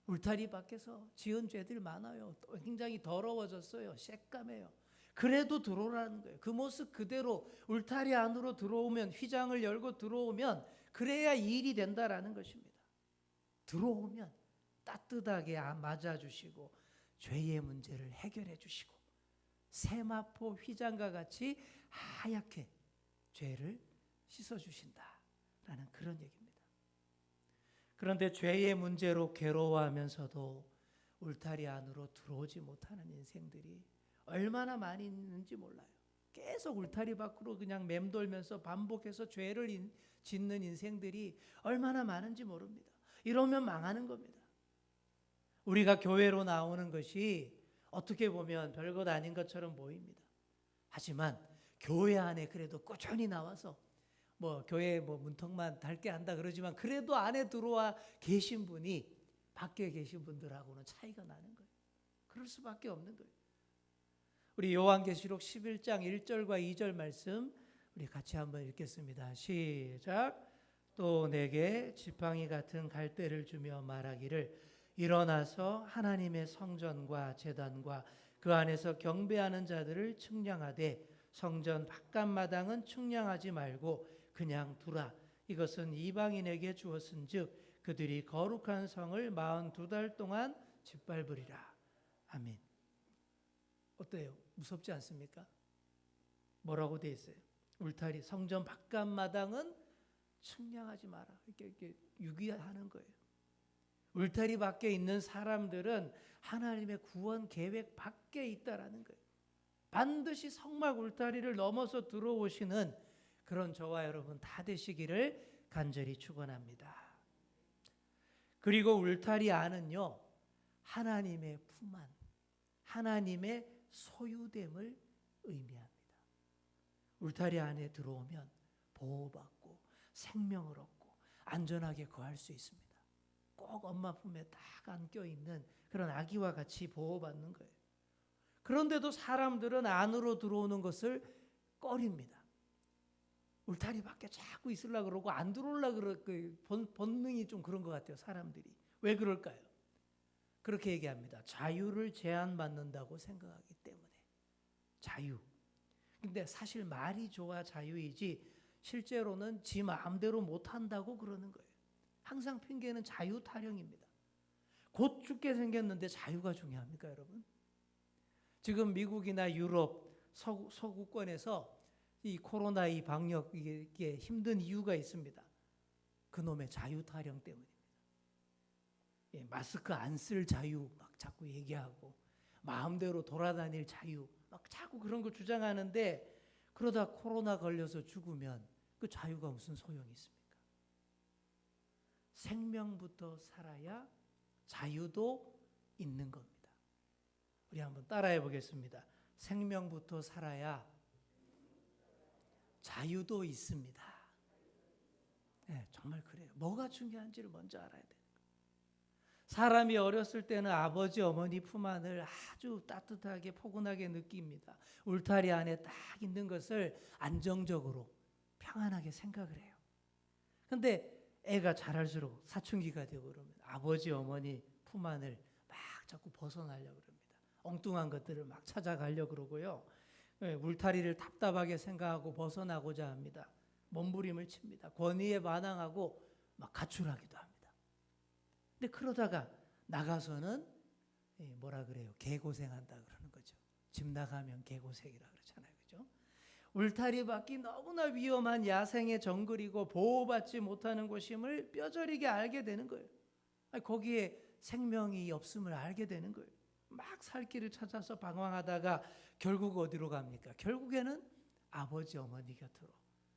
울타리 밖에서 지은 죄들 많아요. 굉장히 더러워졌어요. 새까매요. 그래도 들어오라는 거예요. 그 모습 그대로 울타리 안으로 들어오면, 휘장을 열고 들어오면 그래야 일이 된다라는 것입니다. 들어오면 따뜻하게 맞아주시고 죄의 문제를 해결해 주시고 세마포 휘장과 같이 하얗게 죄를 씻어주신다라는 그런 얘기입니다. 그런데 죄의 문제로 괴로워하면서도 울타리 안으로 들어오지 못하는 인생들이 얼마나 많이 있는지 몰라요. 계속 울타리 밖으로 그냥 맴돌면서 반복해서 죄를 짓는 인생들이 얼마나 많은지 모릅니다. 이러면 망하는 겁니다. 우리가 교회로 나오는 것이 어떻게 보면 별것 아닌 것처럼 보입니다. 하지만 교회 안에 그래도 꾸준히 나와서 교회 문턱만 닳게 한다 그러지만 그래도 안에 들어와 계신 분이 밖에 계신 분들하고는 차이가 나는 거예요. 그럴 수밖에 없는 거예요. 우리 요한계시록 11장 1절과 2절 말씀 우리 같이 한번 읽겠습니다. 시작. 또 내게 지팡이 같은 갈대를 주며 말하기를 일어나서 하나님의 성전과 제단과 그 안에서 경배하는 자들을 측량하되 성전 바깥마당은 측량하지 말고 그냥 두라. 이것은 이방인에게 주었은즉 그들이 거룩한 성을 42달 동안 짓밟으리라. 아멘. 어때요? 무섭지 않습니까? 뭐라고 돼 있어요? 울타리 성전 바깥마당은 측량하지 마라. 이렇게 유기하는 거예요. 울타리 밖에 있는 사람들은 하나님의 구원 계획 밖에 있다라는 거예요. 반드시 성막 울타리를 넘어서 들어오시는 그런 저와 여러분 다 되시기를 간절히 축원합니다. 그리고 울타리 안은요, 하나님의 품 안, 하나님의 소유됨을 의미합니다. 울타리 안에 들어오면 보호받고 생명을 얻고 안전하게 거할 수 있습니다. 꼭 엄마 품에 딱 안겨 있는 그런 아기와 같이 보호받는 거예요. 그런데도 사람들은 안으로 들어오는 것을 꺼립니다. 울타리 밖에 자꾸 있으려고 그러고 안 들어오려고 그러고 본능이 좀 그런 것 같아요. 사람들이. 왜 그럴까요? 그렇게 얘기합니다. 자유를 제한받는다고 생각하기 때문에. 자유. 근데 사실 말이 좋아 자유이지 실제로는 지 마음대로 못한다고 그러는 거예요. 항상 핑계는 자유 타령입니다. 곧 죽게 생겼는데 자유가 중요합니까, 여러분? 지금 미국이나 유럽 서구권에서 이 코로나 이 방역 이게 힘든 이유가 있습니다. 그놈의 자유 타령 때문입니다. 마스크 안 쓸 자유 막 자꾸 얘기하고 마음대로 돌아다닐 자유 막 자꾸 그런 거 주장하는데 그러다 코로나 걸려서 죽으면 그 자유가 무슨 소용이 있습니까? 생명부터 살아야 자유도 있는 겁니다. 우리 한번 따라해 보겠습니다. 생명부터 살아야 자유도 있습니다. 네, 정말 그래요. 뭐가 중요한지를 먼저 알아야 돼요. 사람이 어렸을 때는 아버지 어머니 품 안을 아주 따뜻하게 포근하게 느낍니다. 울타리 안에 딱 있는 것을 안정적으로 평안하게 생각을 해요. 그런데 애가 자랄수록 사춘기가 되고 그러면 아버지 어머니 품 안을 막 자꾸 벗어나려고 그럽니다. 엉뚱한 것들을 막 찾아가려고 그러고요. 울타리를 답답하게 생각하고 벗어나고자 합니다. 몸부림을 칩니다. 권위에 반항하고 막 가출하기도 합니다. 근데 그러다가 나가서는 뭐라 그래요? 개고생한다 그러는 거죠. 집 나가면 개고생이라 그러잖아요. 그죠? 울타리 밖이 너무나 위험한 야생의 정글이고 보호받지 못하는 곳임을 뼈저리게 알게 되는 거예요. 거기에 생명이 없음을 알게 되는 거예요. 막 살 길을 찾아서 방황하다가 결국 어디로 갑니까? 결국에는 아버지 어머니 곁으로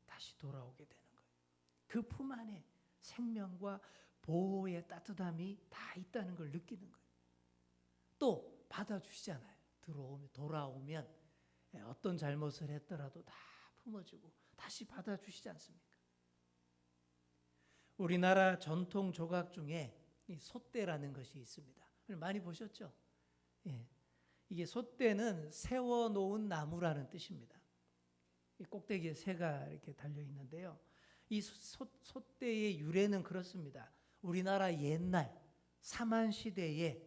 다시 돌아오게 되는 거예요. 그 품 안에 생명과 보호의 따뜻함이 다 있다는 걸 느끼는 거예요. 또 받아주시잖아요. 돌아오면 어떤 잘못을 했더라도 다 품어주고 다시 받아주시지 않습니까? 우리나라 전통 조각 중에 이 솥대라는 것이 있습니다. 많이 보셨죠? 예. 이게 솥대는 세워놓은 나무라는 뜻입니다. 이 꼭대기에 새가 이렇게 달려 있는데요. 이 솥대의 유래는 그렇습니다. 우리나라 옛날 삼한 시대에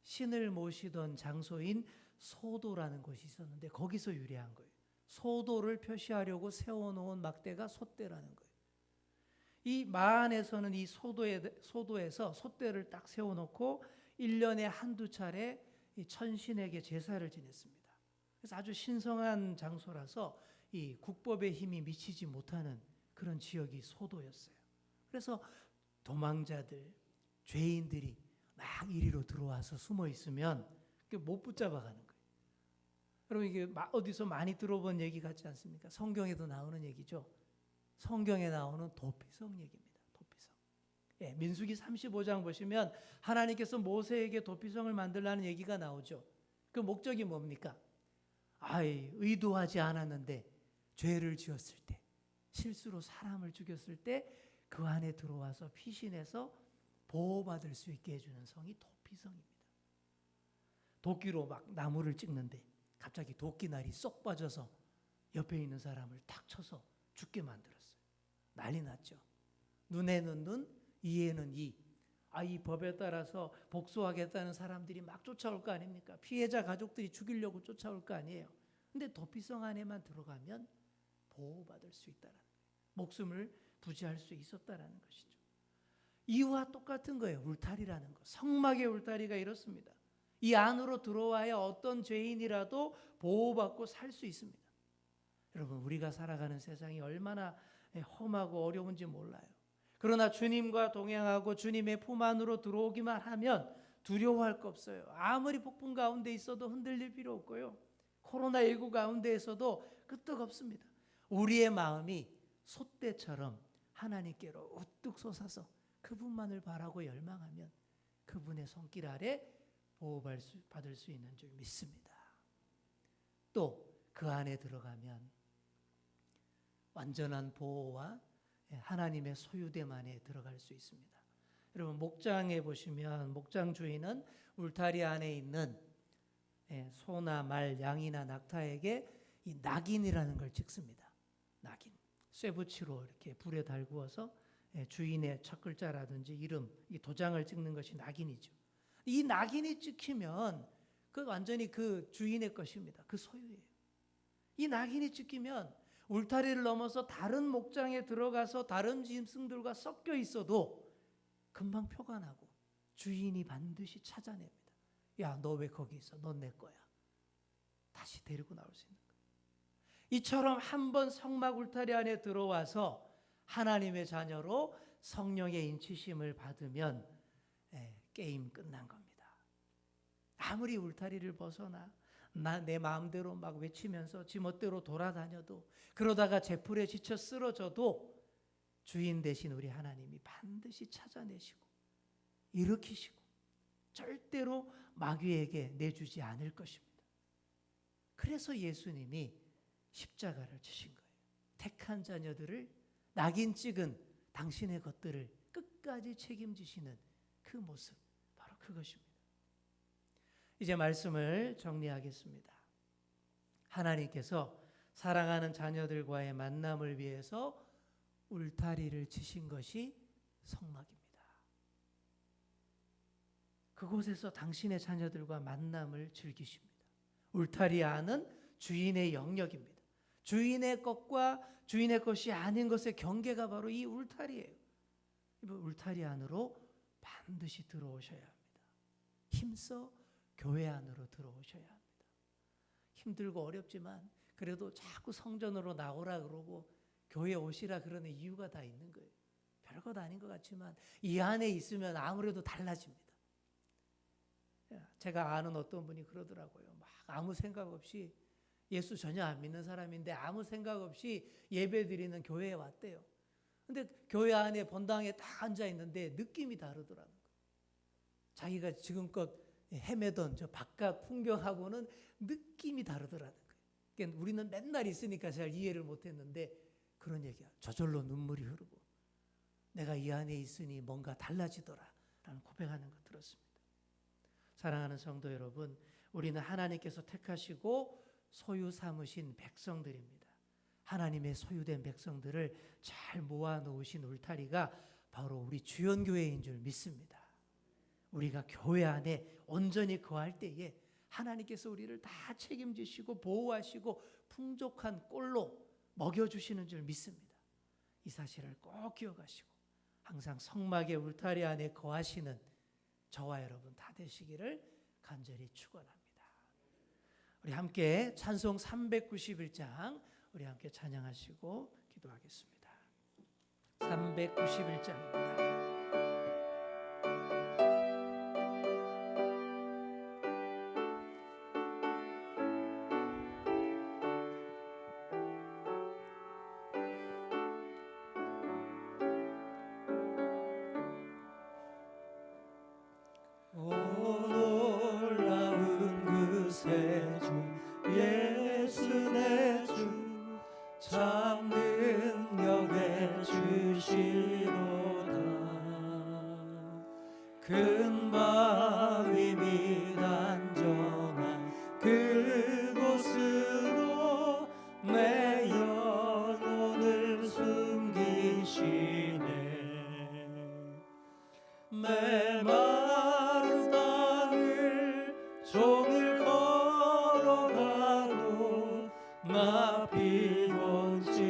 신을 모시던 장소인 소도라는 곳이 있었는데 거기서 유래한 거예요. 소도를 표시하려고 세워놓은 막대가 솥대라는 거예요. 이 마안에서는 이 소도에서 솥대를 딱 세워놓고 1년에 한두 차례 이 천신에게 제사를 지냈습니다. 그래서 아주 신성한 장소라서 이 국법의 힘이 미치지 못하는 그런 지역이 소도였어요. 그래서 도망자들, 죄인들이 막 이리로 들어와서 숨어 있으면 못 붙잡아가는 거예요. 여러분 이게 어디서 많이 들어본 얘기 같지 않습니까? 성경에도 나오는 얘기죠. 성경에 나오는 도피성 얘기입니다. 도피성. 예, 민수기 35장 보시면 하나님께서 모세에게 도피성을 만들라는 얘기가 나오죠. 그 목적이 뭡니까? 의도하지 않았는데 죄를 지었을 때, 실수로 사람을 죽였을 때 그 안에 들어와서 피신해서 보호받을 수 있게 해주는 성이 도피성입니다. 도끼로 막 나무를 찍는데 갑자기 도끼날이 쏙 빠져서 옆에 있는 사람을 탁 쳐서 죽게 만들었어요. 난리 났죠. 눈에는 눈, 이에는 이. 이 법에 따라서 복수하겠다는 사람들이 막 쫓아올 거 아닙니까? 피해자 가족들이 죽이려고 쫓아올 거 아니에요. 근데 도피성 안에만 들어가면 보호받을 수 있다라는 거예요. 목숨을 부지할 수 있었다라는 것이죠. 이와 똑같은 거예요. 울타리라는 거. 성막의 울타리가 이렇습니다. 이 안으로 들어와야 어떤 죄인이라도 보호받고 살 수 있습니다. 여러분 우리가 살아가는 세상이 얼마나 험하고 어려운지 몰라요. 그러나 주님과 동행하고 주님의 품 안으로 들어오기만 하면 두려워할 거 없어요. 아무리 폭풍 가운데 있어도 흔들릴 필요 없고요. 코로나19 가운데에서도 끄떡없습니다. 우리의 마음이 솥대처럼 하나님께로 우뚝 솟아서 그분만을 바라고 열망하면 그분의 손길 아래 보호받을 수 있는 줄 믿습니다. 또 그 안에 들어가면 완전한 보호와 하나님의 소유됨 안에 들어갈 수 있습니다. 여러분 목장에 보시면 목장 주인은 울타리 안에 있는 소나 말, 양이나 낙타에게 이 낙인이라는 걸 찍습니다. 낙인. 쇠붙이로 이렇게 불에 달구어서 주인의 첫 글자라든지 이름, 이 도장을 찍는 것이 낙인이죠. 이 낙인이 찍히면 그 완전히 그 주인의 것입니다. 그 소유예요. 이 낙인이 찍히면 울타리를 넘어서 다른 목장에 들어가서 다른 짐승들과 섞여 있어도 금방 표가 나고 주인이 반드시 찾아냅니다. 야, 너 왜 거기 있어? 넌 내 거야. 다시 데리고 나올 수 있는 거예요. 이처럼 한번 성막 울타리 안에 들어와서 하나님의 자녀로 성령의 인치심을 받으면 게임 끝난 겁니다. 아무리 울타리를 벗어나 내 마음대로 막 외치면서 지멋대로 돌아다녀도 그러다가 제풀에 지쳐 쓰러져도 주인 되신 우리 하나님이 반드시 찾아내시고 일으키시고 절대로 마귀에게 내주지 않을 것입니다. 그래서 예수님이 십자가를 지신 거예요. 택한 자녀들을 낙인 찍은 당신의 것들을 끝까지 책임지시는 그 모습, 바로 그것입니다. 이제 말씀을 정리하겠습니다. 하나님께서 사랑하는 자녀들과의 만남을 위해서 울타리를 치신 것이 성막입니다. 그곳에서 당신의 자녀들과 만남을 즐기십니다. 울타리 안은 주인의 영역입니다. 주인의 것과 주인의 것이 아닌 것의 경계가 바로 이 울타리예요. 울타리 안으로 반드시 들어오셔야 합니다. 힘써 교회 안으로 들어오셔야 합니다. 힘들고 어렵지만 그래도 자꾸 성전으로 나오라 그러고 교회 오시라 그러는 이유가 다 있는 거예요. 별것 아닌 것 같지만 이 안에 있으면 아무래도 달라집니다. 제가 아는 어떤 분이 그러더라고요. 막 아무 생각 없이 예수 전혀 안 믿는 사람인데 아무 생각 없이 예배 드리는 교회에 왔대요. 근데 교회 안에 본당에 딱 앉아 있는데 느낌이 다르더라는 거예요. 자기가 지금껏 헤매던 저 바깥 풍경하고는 느낌이 다르더라는 거예요. 그러니까 우리는 맨날 있으니까 잘 이해를 못했는데 그런 얘기야. 저절로 눈물이 흐르고 내가 이 안에 있으니 뭔가 달라지더라. 라는 고백하는 것 들었습니다. 사랑하는 성도 여러분, 우리는 하나님께서 택하시고 소유 삼으신 백성들입니다. 하나님의 소유된 백성들을 잘 모아놓으신 울타리가 바로 우리 주연교회인 줄 믿습니다. 우리가 교회 안에 온전히 거할 때에 하나님께서 우리를 다 책임지시고 보호하시고 풍족한 꼴로 먹여주시는 줄 믿습니다. 이 사실을 꼭 기억하시고 항상 성막의 울타리 안에 거하시는 저와 여러분 다 되시기를 간절히 축원합니다. 우리 함께 찬송 391장 우리 함께 찬양하시고 기도하겠습니다. 391장입니다. 오 놀라운 그 세주 예수 내 주 참 능력의 주시로다. 큰 바위 및 안전한 그곳으로 내 영혼을 숨기시네. 메마른 땅을 종일 걸어가도 나 피곤치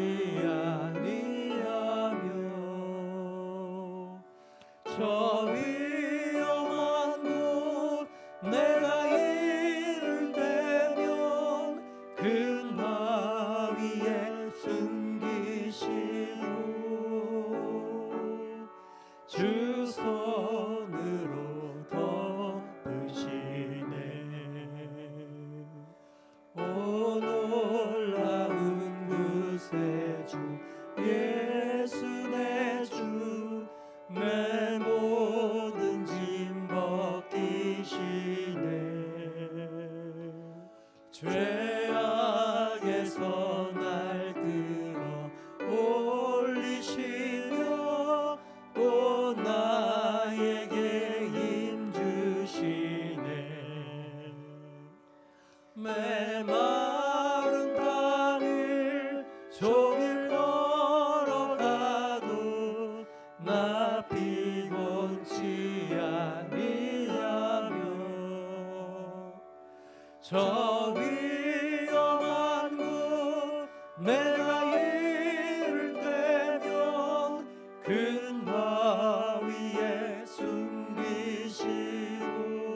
아니하며 저 위험한 곳 내가 이를 때면 큰 바위에 숨기시고 주 손으로 덮으시네. 오 놀라운 그 세주 예수 내 주 내 모든 짐 벗기시네. 죄악에서 날 끌어 올리시며 또 나에게 힘 주시네. 메마른 땅을 종일 걸어가도 나 피곤치 아니하며 저 위험한 곳 내가 이를 때면 큰 바위에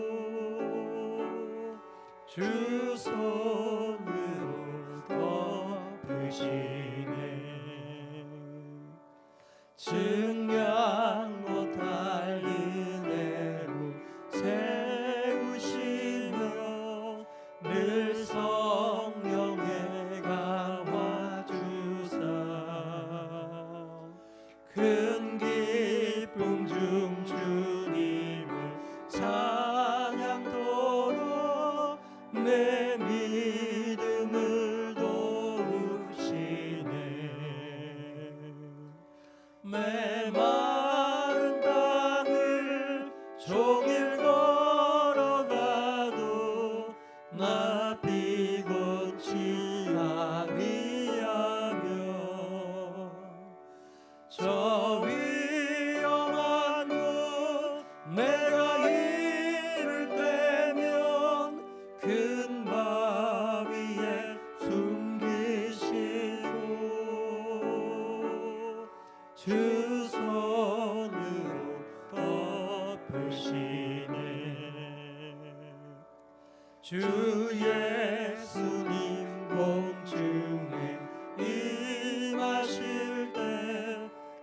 숨기시고 주 손으로 덮으시네. 증량 못할 은혜로 세우시며 늘 성령의 감화 주사 큰 기쁨 중 주님을 찬양토록 내 믿음을 도우시네. 메마른 땅을 종일 걸어가도 나 피곤치 아니하며 저 위험한 곳 내가 이를 때면 큰 바위에 숨기시고 주 손으로 덮으시네. 주 예수님 공중에 임하실 때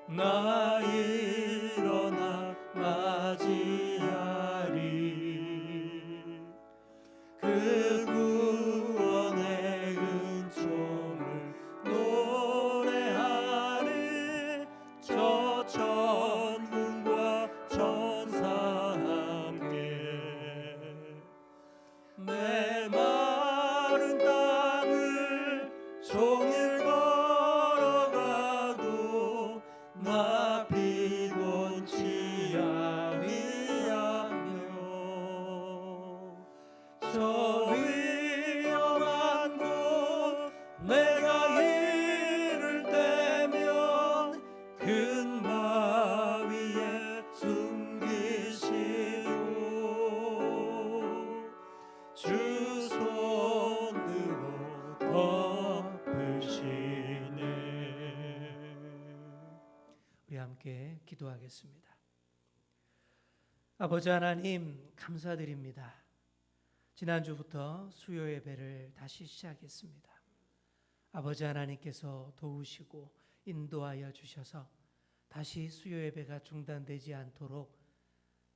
나 일어나 맞이하리. 그 구원의 은총을 노래하리. 저 천군과 천사 함께 메마른 땅을 종일 걸어가도 나 피곤치 아니하며 저 위험한 곳 내가 이를 때면 큰 바위에 숨기시고 주 손으로 덮으시네. 우리 함께 기도하겠습니다. 아버지 하나님, 감사드립니다. 지난주부터 수요 예배를 다시 시작했습니다. 아버지 하나님께서 도우시고 인도하여 주셔서 다시 수요 예배가 중단되지 않도록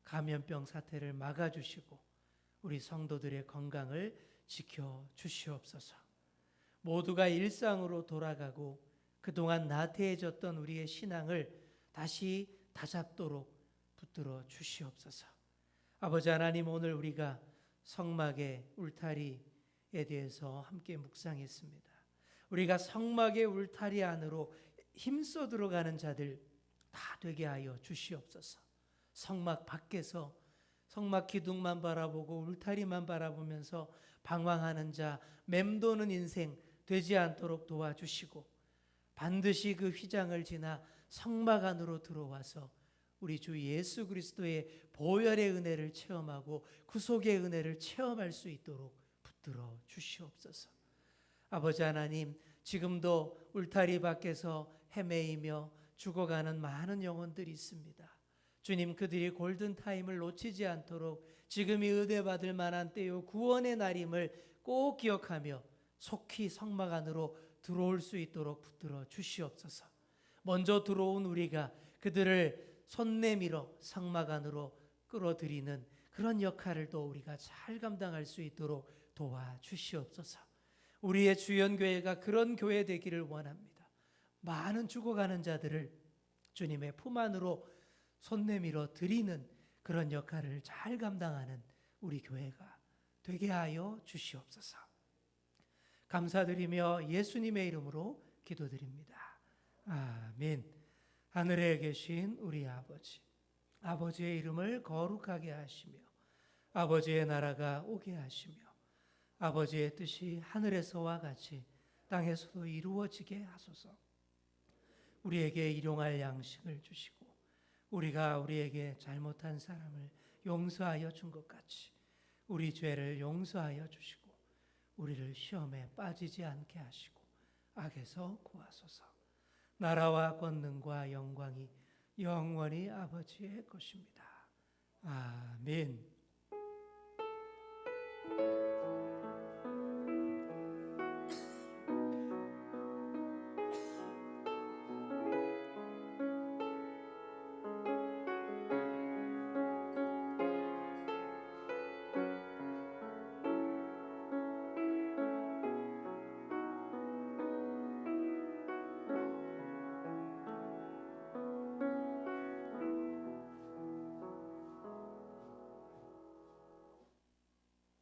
감염병 사태를 막아주시고 우리 성도들의 건강을 지켜 주시옵소서. 모두가 일상으로 돌아가고 그동안 나태해졌던 우리의 신앙을 다시 다잡도록 붙들어 주시옵소서. 아버지 하나님, 오늘 우리가 성막의 울타리에 대해서 함께 묵상했습니다. 우리가 성막의 울타리 안으로 힘써 들어가는 자들 다 되게 하여 주시옵소서. 성막 밖에서 성막 기둥만 바라보고 울타리만 바라보면서 방황하는 자, 맴도는 인생 되지 않도록 도와주시고 반드시 그 휘장을 지나 성막 안으로 들어와서 우리 주 예수 그리스도의 보혈의 은혜를 체험하고 구속의 은혜를 체험할 수 있도록 붙들어 주시옵소서. 아버지 하나님, 지금도 울타리 밖에서 헤매이며 죽어가는 많은 영혼들이 있습니다. 주님, 그들이 골든타임을 놓치지 않도록 지금이 은혜받을 만한 때요 구원의 날임을 꼭 기억하며 속히 성막 안으로 들어올 수 있도록 붙들어 주시옵소서. 먼저 들어온 우리가 그들을 손 내밀어 성막 안으로 끌어들이는 그런 역할을 또 우리가 잘 감당할 수 있도록 도와주시옵소서. 우리의 주연교회가 그런 교회 되기를 원합니다. 많은 죽어가는 자들을 주님의 품 안으로 손 내밀어 드리는 그런 역할을 잘 감당하는 우리 교회가 되게 하여 주시옵소서. 감사드리며 예수님의 이름으로 기도드립니다. 아멘. 하늘에 계신 우리 아버지, 아버지의 이름을 거룩하게 하시며 아버지의 나라가 오게 하시며 아버지의 뜻이 하늘에서와 같이 땅에서도 이루어지게 하소서. 우리에게 일용할 양식을 주시고 우리가 우리에게 잘못한 사람을 용서하여 준 것 같이 우리 죄를 용서하여 주시고 우리를 시험에 빠지지 않게 하시고 악에서 구하소서. 나라와 권능과 영광이 영원히 아버지의 것입니다. 아멘.